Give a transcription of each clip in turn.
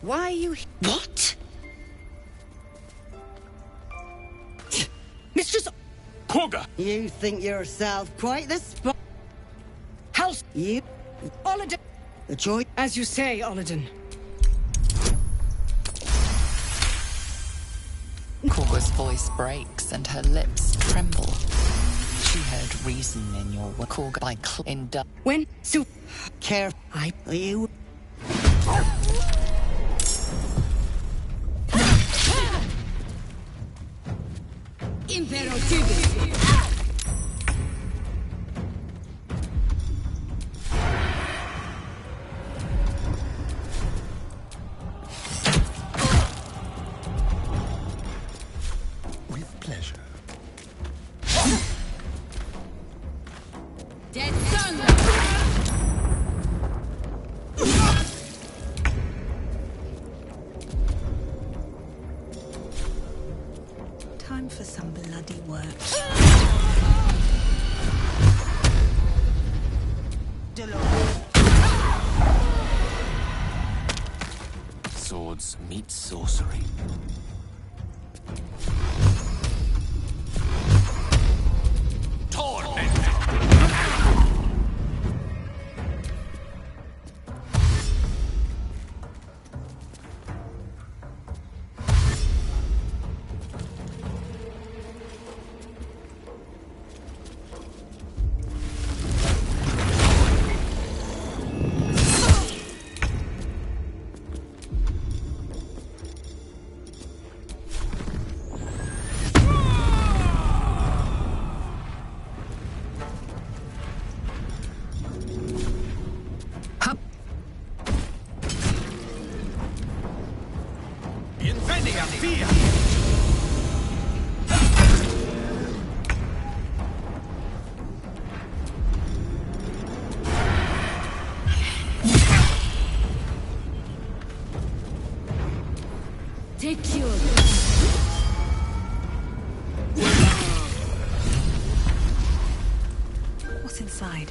Why are you... What? Mistress... Koga! You think yourself quite the spot? House! You... Oliden! The choice... As you say, Oliden. Koga's voice breaks and her lips tremble. She heard reason in your word. Koga by When? So... Care... You... Imperative! With pleasure. Dead son! Time for some bloody work. Swords meet sorcery. Incendia via! Take you. What's inside?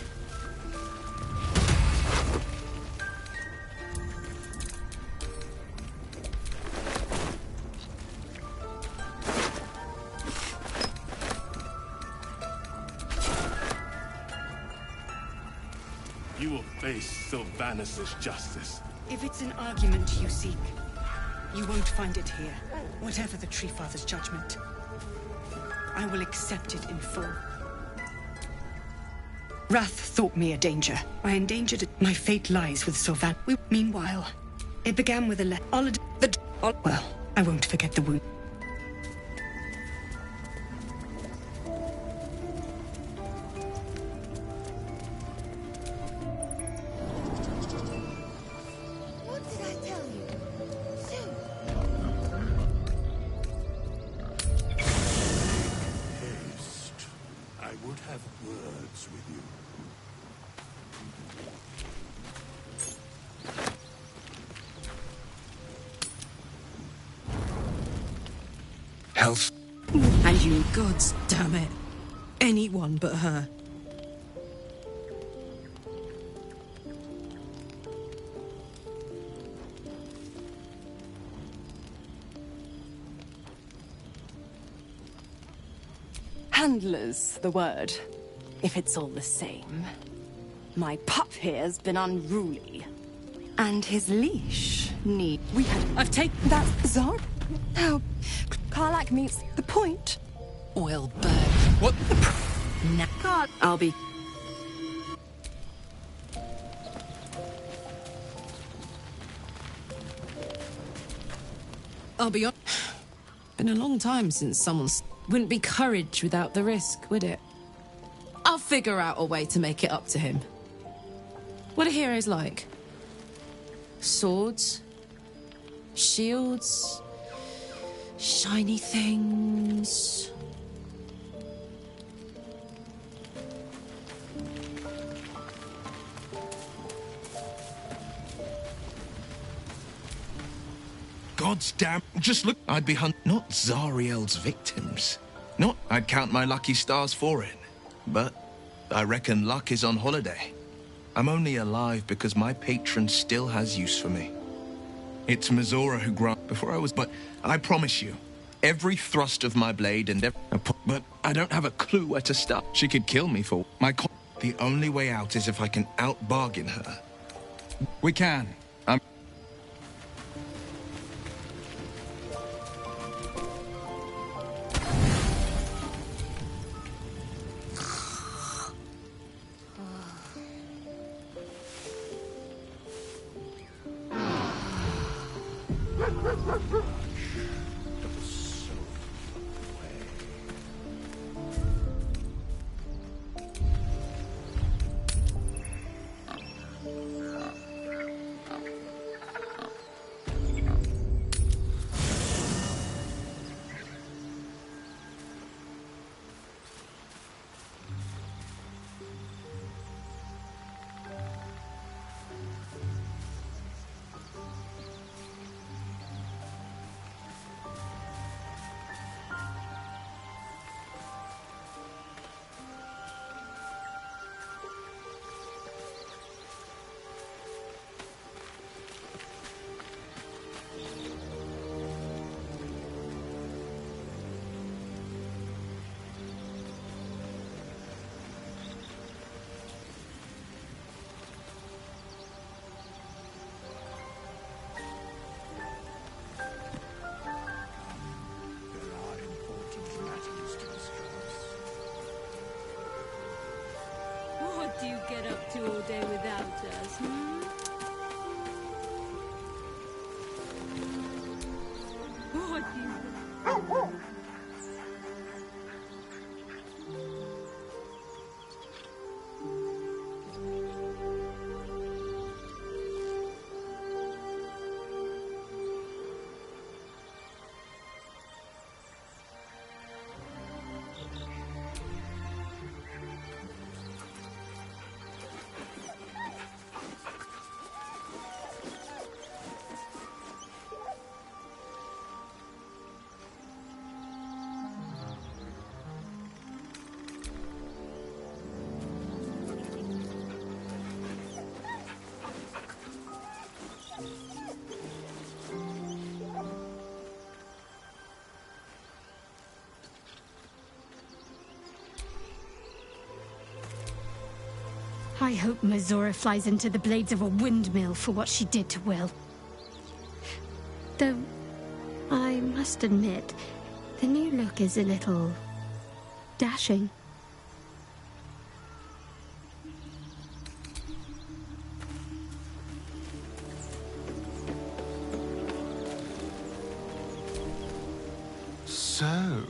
You will face Sylvanus' justice. If it's an argument you seek, you won't find it here. Whatever the Tree Father's judgment, I will accept it in full. Wrath thought me a danger. I endangered it. My fate lies with Sylvan. Meanwhile, it began with a well, I won't forget the wound. What did I tell you? Soon. Haste. I would have words with you. Health. And you, gods damn it. Anyone but her. Handler's the word, if it's all the same. My pup here's been unruly. And his leash I've taken that Zar. How Karlak meets the point. Will burn. What? God, I'll be... I'll be honest. Been a long time since someone's... Wouldn't be courage without the risk, would it? I'll figure out a way to make it up to him. What are heroes like? Swords? Shields? Shiny things? God's damn, just look, I'd be not Zariel's victims. Not, I'd count my lucky stars for it. But I reckon luck is on holiday. I'm only alive because my patron still has use for me. It's Mizora who grant before I was, but I promise you, every thrust of my blade and but I don't have a clue where to start. She could kill me for my the only way out is if I can out-bargain her. We can. What do you get up to all day without us, hmm? What do you... I hope Mizora flies into the blades of a windmill for what she did to Will. Though, I must admit, the new look is a little... dashing. So,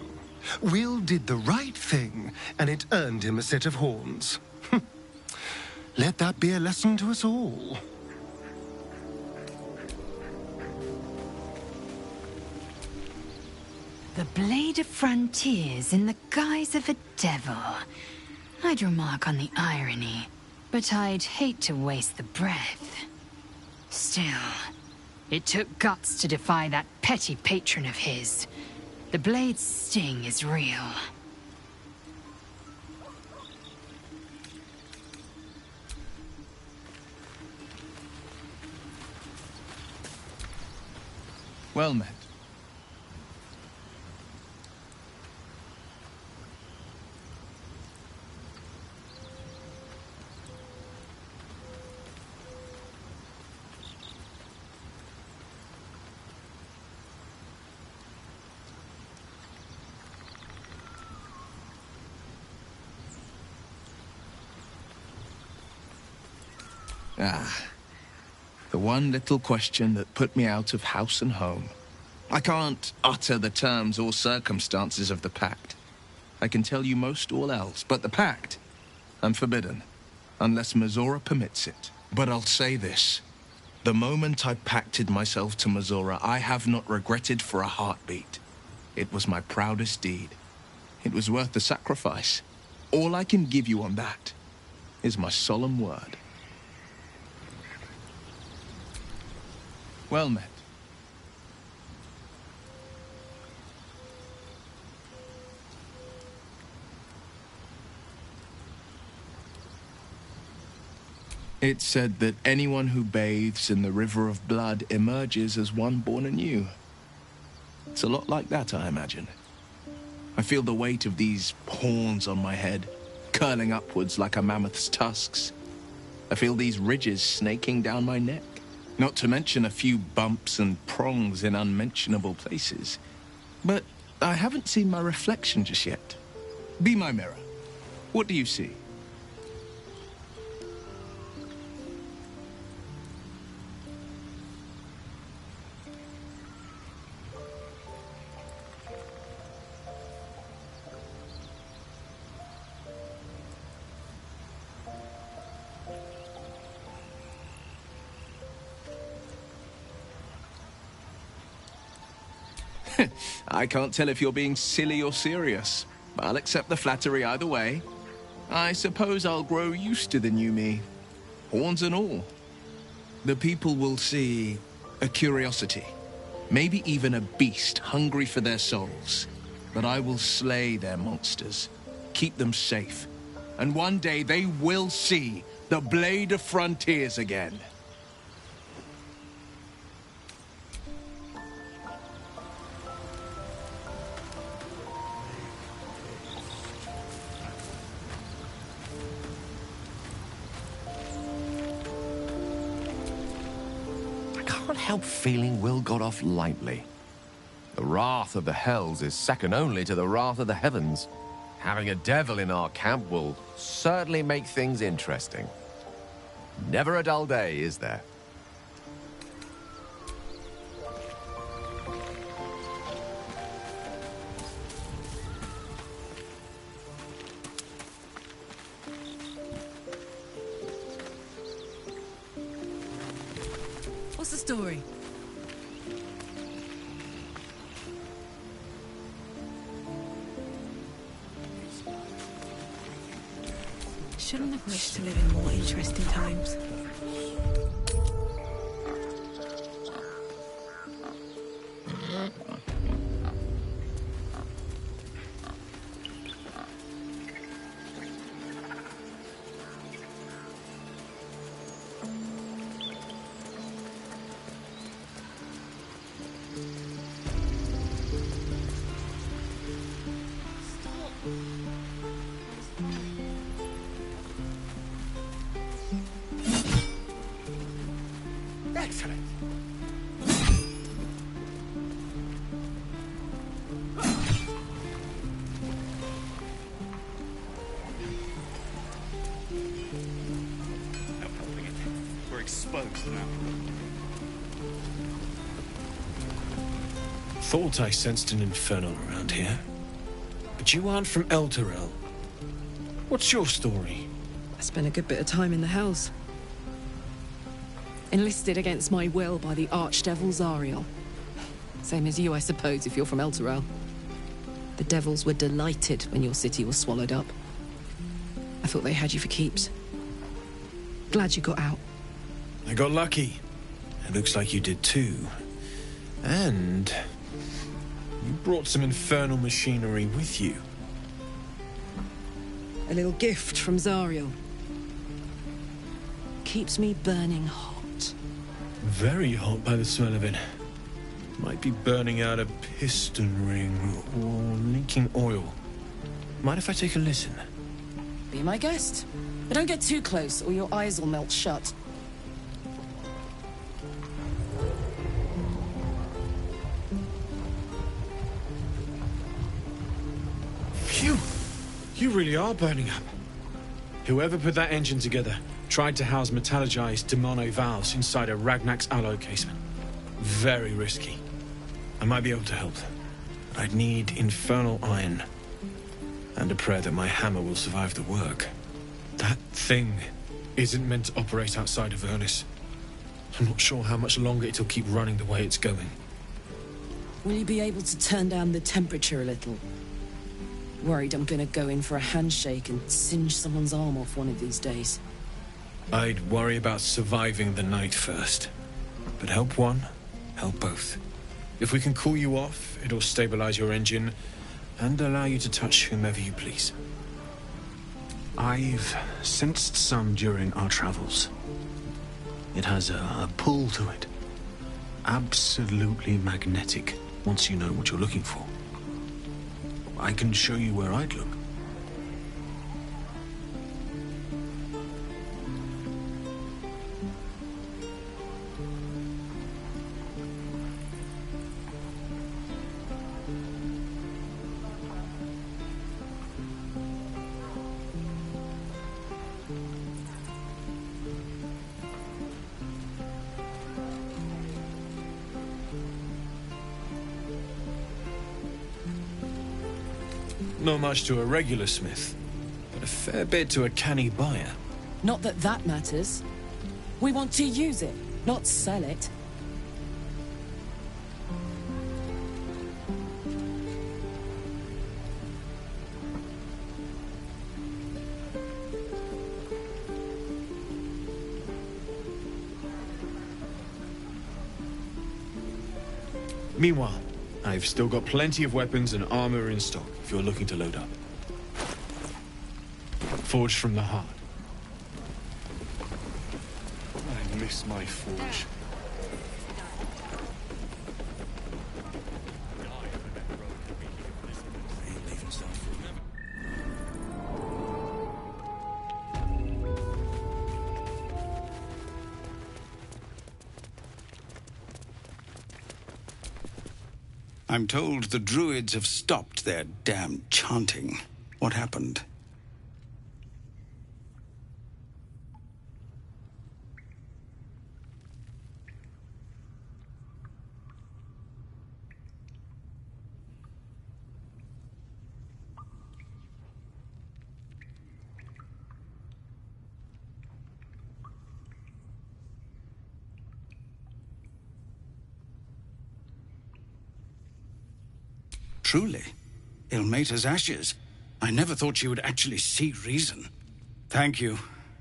Will did the right thing, and it earned him a set of horns. Let that be a lesson to us all. The Blade of Frontiers in the guise of a devil. I'd remark on the irony, but I'd hate to waste the breath. Still, it took guts to defy that petty patron of his. The Blade's sting is real. Well met. Ah, the one little question that put me out of house and home. I can't utter the terms or circumstances of the pact. I can tell you most all else, but the pact, I'm forbidden, unless Mizora permits it. But I'll say this. The moment I pacted myself to Mizora, I have not regretted for a heartbeat. It was my proudest deed. It was worth the sacrifice. All I can give you on that is my solemn word. Well met. It's said that anyone who bathes in the river of blood emerges as one born anew. It's a lot like that, I imagine. I feel the weight of these horns on my head, curling upwards like a mammoth's tusks. I feel these ridges snaking down my neck, not to mention a few bumps and prongs in unmentionable places. But I haven't seen my reflection just yet. Be my mirror. What do you see? I can't tell if you're being silly or serious. I'll accept the flattery either way. I suppose I'll grow used to the new me, horns and all. The people will see a curiosity, maybe even a beast hungry for their souls. But I will slay their monsters, keep them safe, and one day they will see the Blade of Frontiers again. I can't help feeling Will got off lightly. The wrath of the Hells is second only to the wrath of the heavens. Having a devil in our camp will certainly make things interesting. Never a dull day, is there? What's the story? Shouldn't have wished to live in more interesting times. Excellent. We're exposed now. Thought I sensed an infernal around here. But you aren't from Elturel. What's your story? I spent a good bit of time in the Hells. Enlisted against my will by the Archdevil Zariel. Same as you, I suppose, if you're from Elturel. The devils were delighted when your city was swallowed up. I thought they had you for keeps. Glad you got out. I got lucky. It looks like you did too. And you brought some infernal machinery with you. A little gift from Zariel. Keeps me burning hot. Very hot by the smell of it. Might be burning out a piston ring or leaking oil. Mind if I take a listen? Be my guest. But don't get too close or your eyes will melt shut. Phew! You really are burning up. Whoever put that engine together tried to house metallurgized demono valves inside a Ragnak's alloy casement. Very risky. I might be able to help, but I'd need infernal iron. And a prayer that my hammer will survive the work. That thing isn't meant to operate outside of Ernest. I'm not sure how much longer it'll keep running the way it's going. Will you be able to turn down the temperature a little? Worried I'm gonna go in for a handshake and singe someone's arm off one of these days. I'd worry about surviving the night first. But help one, help both. If we can cool you off, it'll stabilize your engine and allow you to touch whomever you please. I've sensed some during our travels. It has a pull to it. Absolutely magnetic, once you know what you're looking for. I can show you where I'd look. Not much to a regular smith, but a fair bit to a canny buyer. Not that that matters. We want to use it, not sell it. Meanwhile, I've still got plenty of weapons and armor in stock if you're looking to load up. Forged from the heart. I miss my forge. I'm told the druids have stopped their damn chanting. What happened? Truly, Ilmater's ashes. I never thought she would actually see reason. Thank you.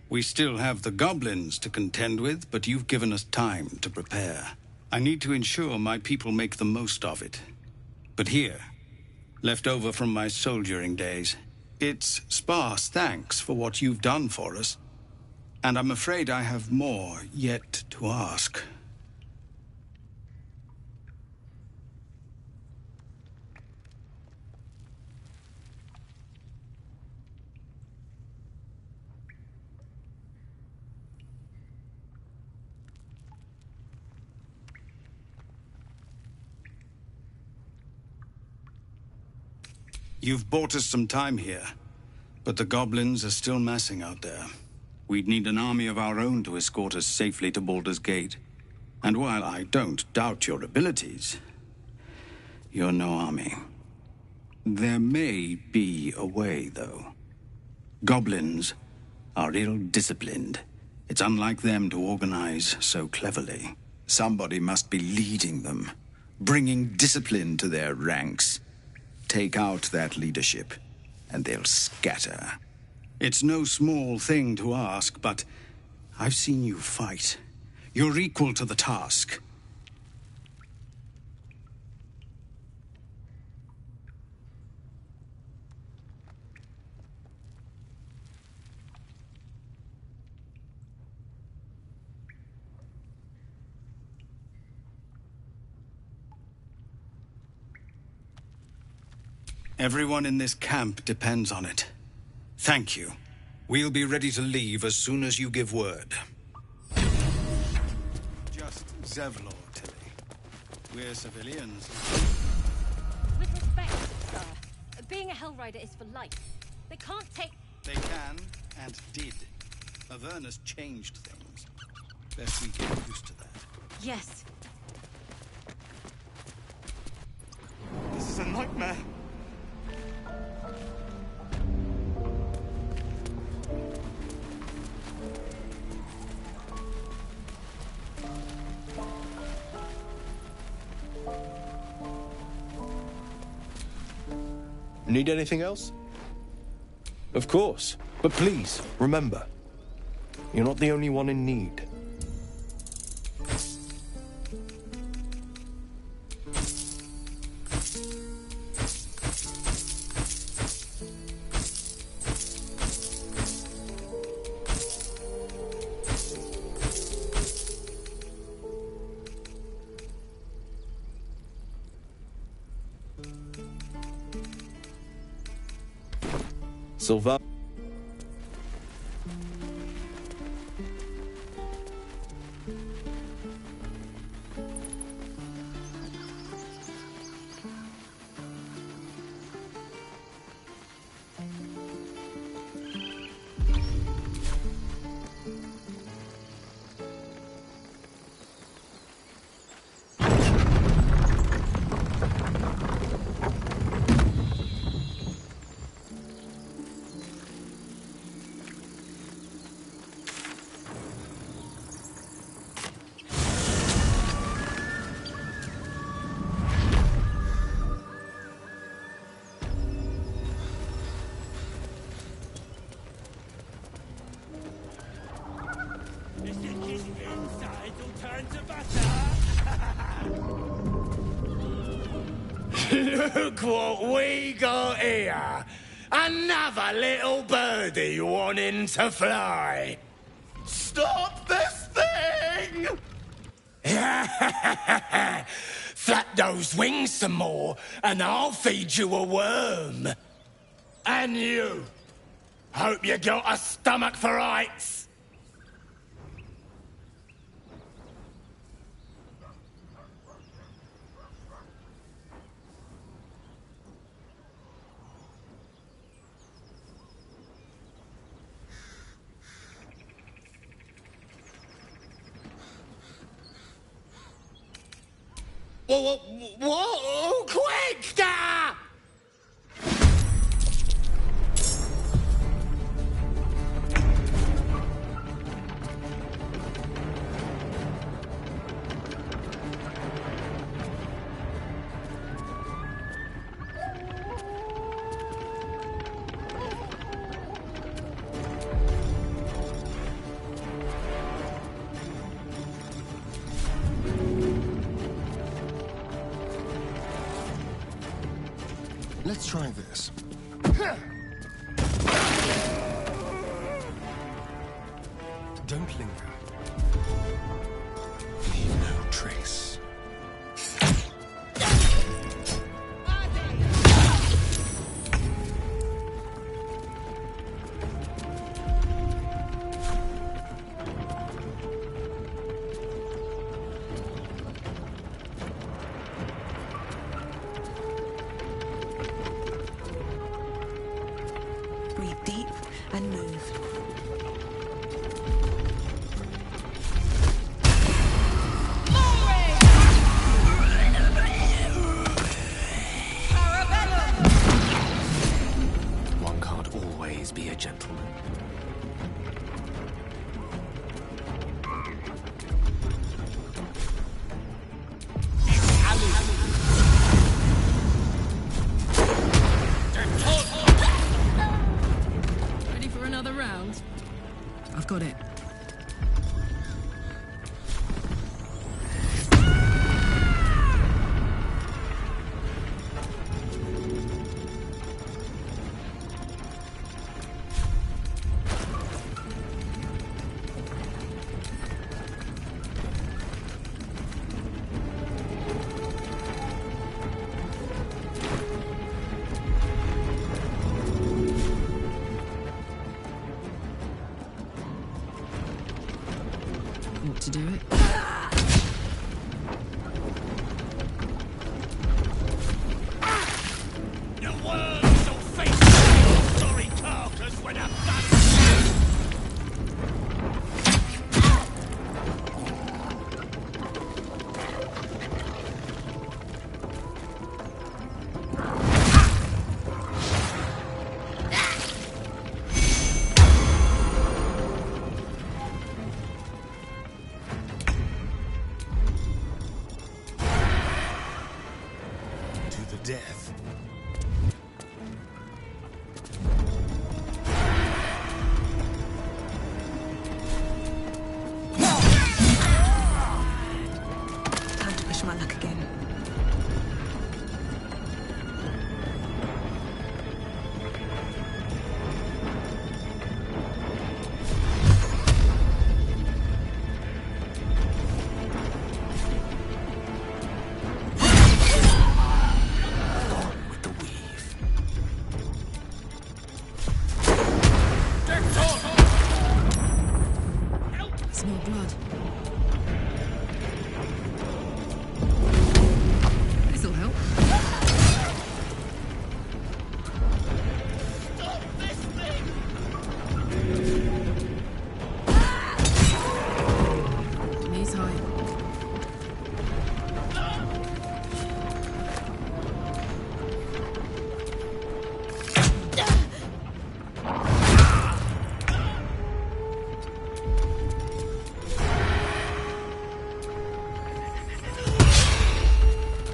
We still have the goblins to contend with, but you've given us time to prepare. I need to ensure my people make the most of it. But here, left over from my soldiering days, it's sparse thanks for what you've done for us. And I'm afraid I have more yet to ask. You've bought us some time here, but the goblins are still massing out there. We'd need an army of our own to escort us safely to Baldur's Gate. And while I don't doubt your abilities, you're no army. There may be a way, though. Goblins are ill-disciplined. It's unlike them to organize so cleverly. Somebody must be leading them, bringing discipline to their ranks. Take out that leadership, and they'll scatter. It's no small thing to ask, but I've seen you fight. You're equal to the task. Everyone in this camp depends on it. Thank you. We'll be ready to leave as soon as you give word. Just Zevlor, Tilly. We're civilians. With respect, sir, being a Hellrider is for life. They can't take... They can, and did. Avernus changed things. Best we get used to that. Yes. This is a nightmare. Need anything else? Of course. But please, remember, you're not the only one in need. Sylvan. Look what we got here! Another little birdie wanting to fly! Stop this thing! Flap those wings some more, and I'll feed you a worm. And you! Hope you got a stomach for heights! Whoa, quick! Let's try this. Don't linger. Leave no trace. Breathe deep and move. One can't always be a gentleman. Ready for another round? I've got it. Want to do it? Your words will face your sorry carcass when I'm done. To the death. Time to push my luck again. With the smell blood. This'll help. Knees high.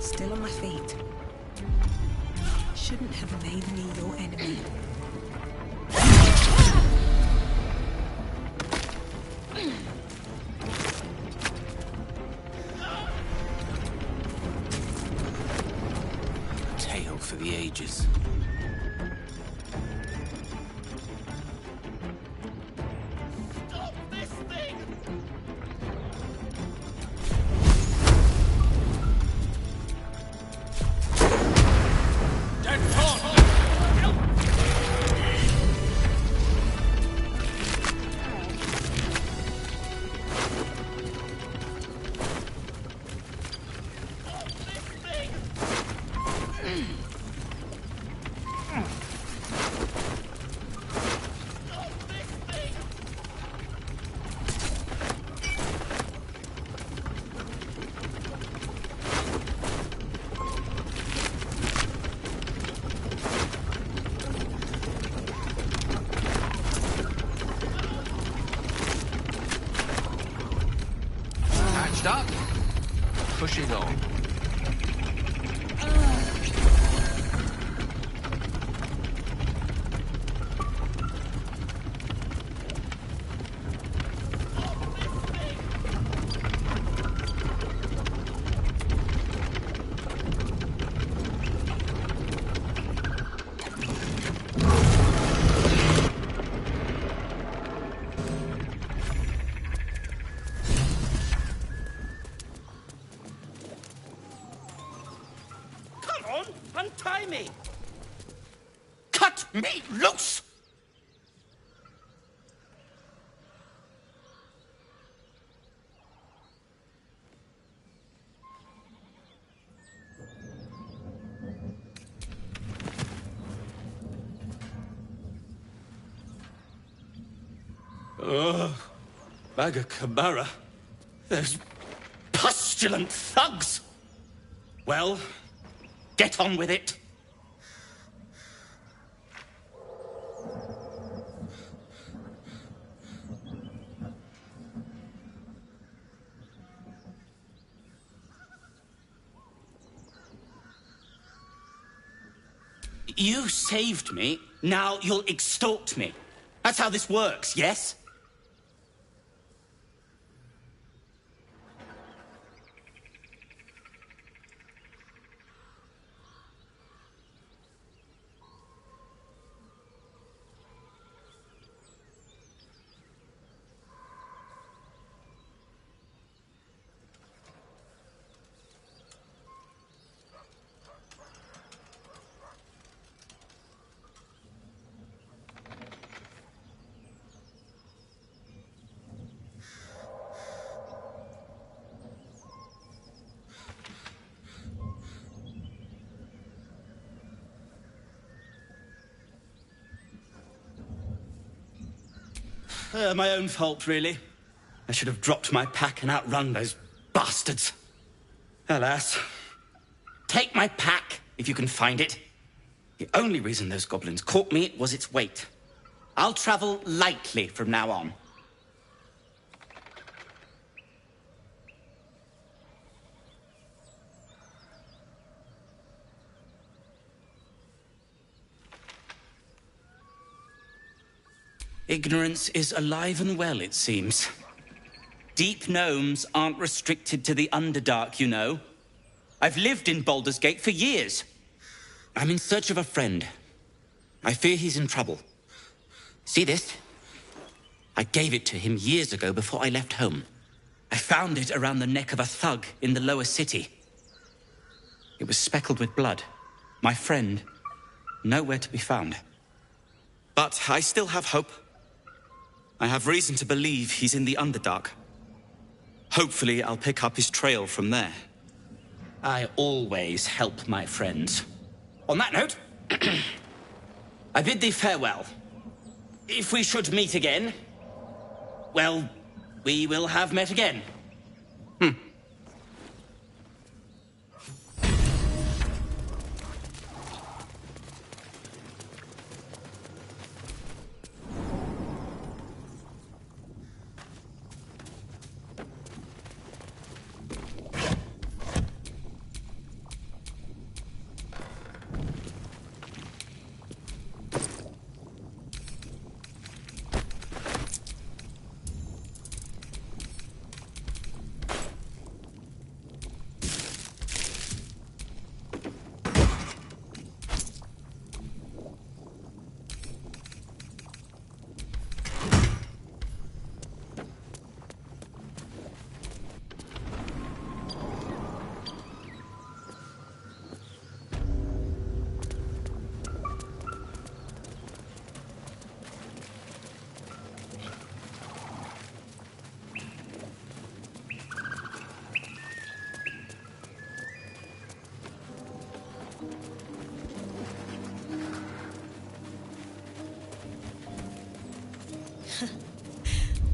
Still on my feet. Shouldn't have made me your enemy. Tale for the ages. Up. Pushing on. Untie me! Cut me loose! Bagakabara. Those pustulant thugs! Well, get on with it. You saved me, now you'll extort me. That's how this works, yes? My own fault, really. I should have dropped my pack and outrun those bastards. Alas. Take my pack, if you can find it. The only reason those goblins caught me was its weight. I'll travel lightly from now on. Ignorance is alive and well, it seems. Deep gnomes aren't restricted to the Underdark, you know. I've lived in Baldur's Gate for years. I'm in search of a friend. I fear he's in trouble. See this? I gave it to him years ago before I left home. I found it around the neck of a thug in the lower city. It was speckled with blood. My friend, nowhere to be found. But I still have hope. I have reason to believe he's in the Underdark. Hopefully, I'll pick up his trail from there. I always help my friends. On that note, I bid thee farewell. If we should meet again, well, we will have met again.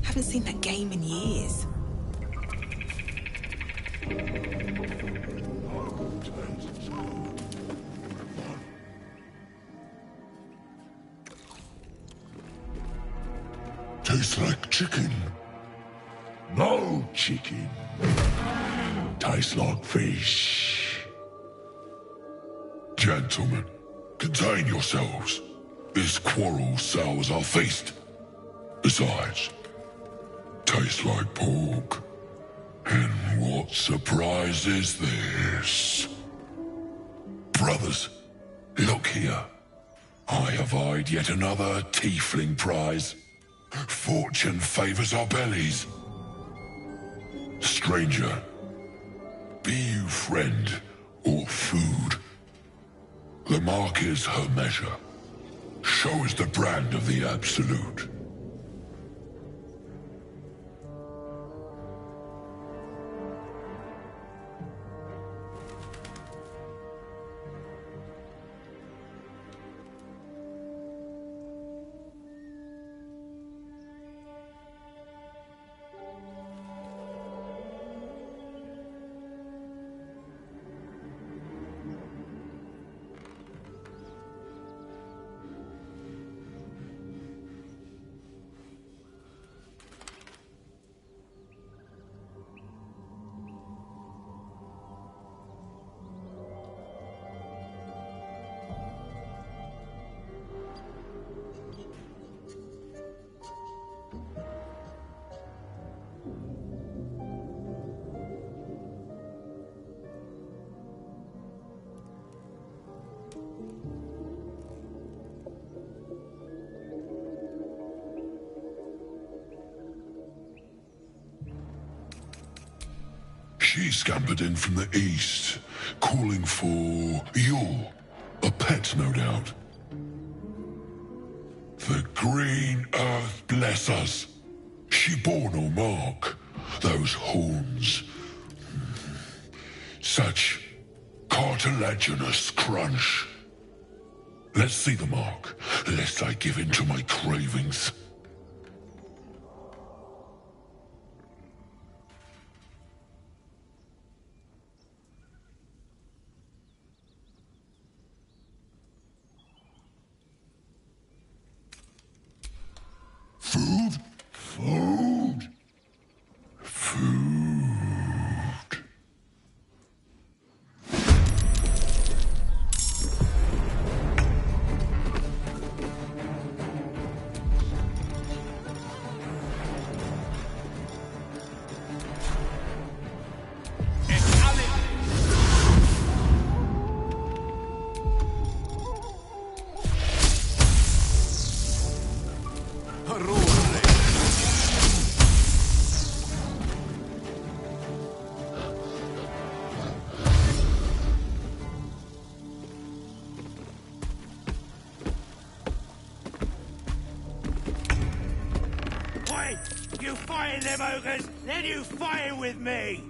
Haven't seen that game in years. Tastes like chicken. No chicken. Tastes like fish. Gentlemen, contain yourselves. This quarrel sours our feast. Besides, tastes like pork. And what surprise is this? Brothers, look here. I have eyed yet another tiefling prize. Fortune favors our bellies. Stranger, be you friend or food. The mark is her measure. Show us the brand of the absolute. She scampered in from the east, calling for Yule, a pet, no doubt. The green earth bless us. She bore no mark. Those horns. Such cartilaginous crunch. Let's see the mark, lest I give in to my cravings. Food? Food? Food. you fighting them ogres, then you fighting with me!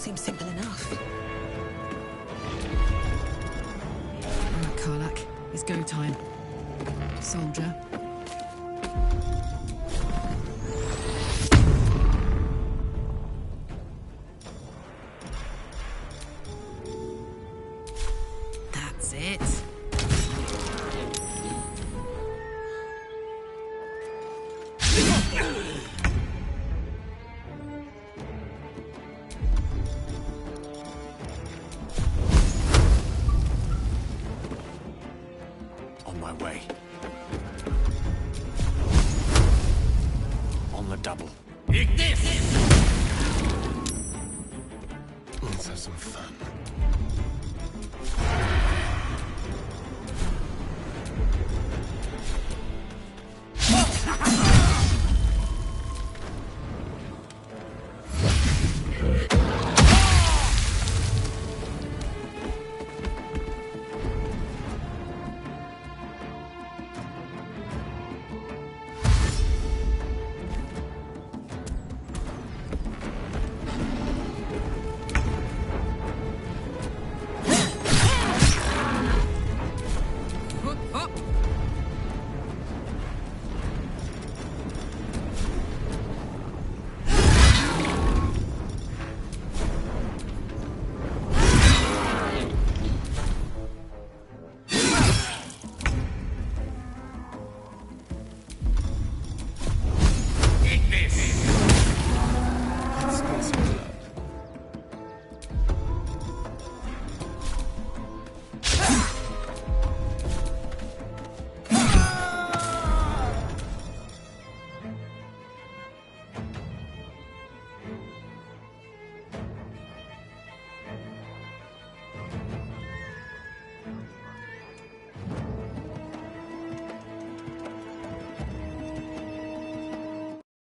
Seems simple enough. All right, Karlak. It's go time. Soldier. That's it.